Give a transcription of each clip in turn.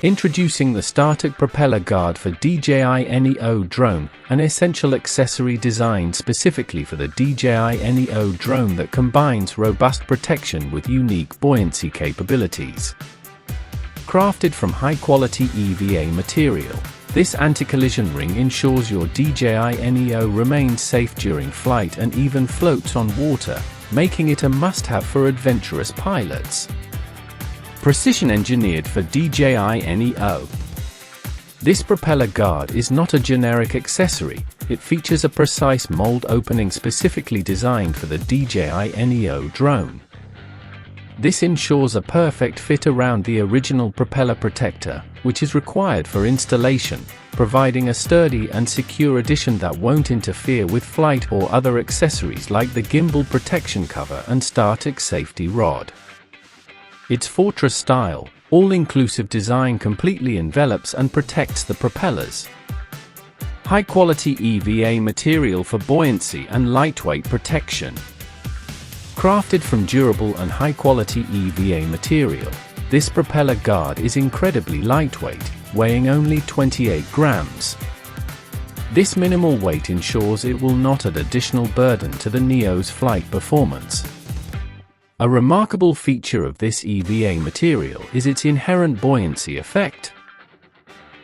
Introducing the STARTRC Propeller Guard for DJI NEO drone, an essential accessory designed specifically for the DJI NEO drone that combines robust protection with unique buoyancy capabilities. Crafted from high-quality EVA material, this anti-collision ring ensures your DJI NEO remains safe during flight and even floats on water, making it a must-have for adventurous pilots. Precision engineered for DJI NEO. This propeller guard is not a generic accessory, it features a precise mold opening specifically designed for the DJI NEO drone. This ensures a perfect fit around the original propeller protector, which is required for installation, providing a sturdy and secure addition that won't interfere with flight or other accessories like the gimbal protection cover and STARTRC safety rod. Its fortress-style, all-inclusive design completely envelops and protects the propellers. High-quality EVA material for buoyancy and lightweight protection. Crafted from durable and high-quality EVA material, this propeller guard is incredibly lightweight, weighing only 28 grams. This minimal weight ensures it will not add additional burden to the NEO's flight performance. A remarkable feature of this EVA material is its inherent buoyancy effect.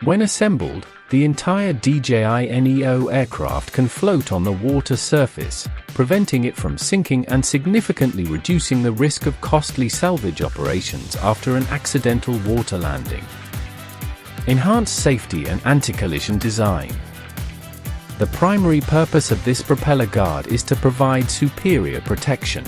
When assembled, the entire DJI NEO aircraft can float on the water surface, preventing it from sinking and significantly reducing the risk of costly salvage operations after an accidental water landing. Enhanced safety and anti-collision design. The primary purpose of this propeller guard is to provide superior protection.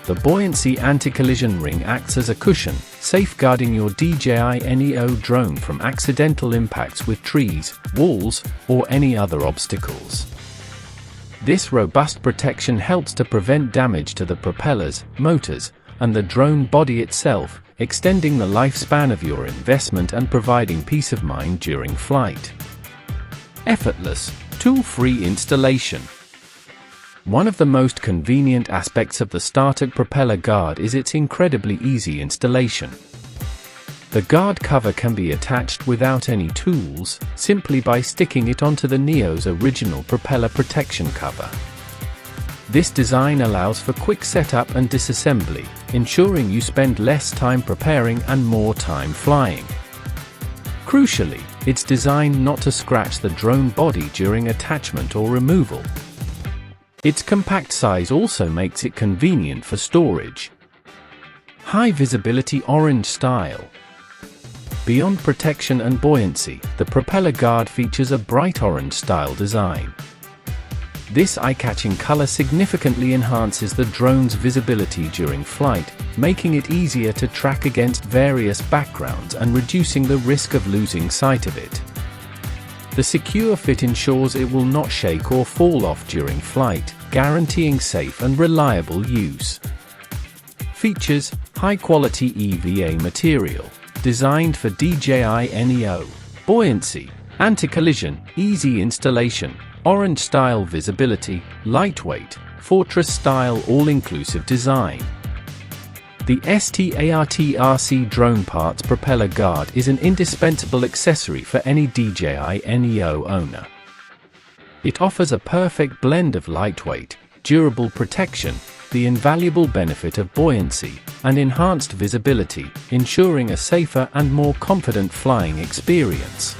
The buoyancy anti-collision ring acts as a cushion, safeguarding your DJI NEO drone from accidental impacts with trees, walls, or any other obstacles. This robust protection helps to prevent damage to the propellers, motors, and the drone body itself, extending the lifespan of your investment and providing peace of mind during flight. Effortless, tool-free installation. One of the most convenient aspects of the STARTRC Propeller Guard is its incredibly easy installation. The guard cover can be attached without any tools, simply by sticking it onto the NEO's original propeller protection cover. This design allows for quick setup and disassembly, ensuring you spend less time preparing and more time flying. Crucially, it's designed not to scratch the drone body during attachment or removal. Its compact size also makes it convenient for storage. High visibility orange style. Beyond protection and buoyancy, the propeller guard features a bright orange style design. This eye-catching color significantly enhances the drone's visibility during flight, making it easier to track against various backgrounds and reducing the risk of losing sight of it. The secure fit ensures it will not shake or fall off during flight, guaranteeing safe and reliable use. Features: high-quality EVA material, designed for DJI NEO. Buoyancy, anti-collision, easy installation, orange-style visibility, lightweight, fortress-style all-inclusive design. The STARTRC Drone Parts Propeller Guard is an indispensable accessory for any DJI NEO owner. It offers a perfect blend of lightweight, durable protection, the invaluable benefit of buoyancy, and enhanced visibility, ensuring a safer and more confident flying experience.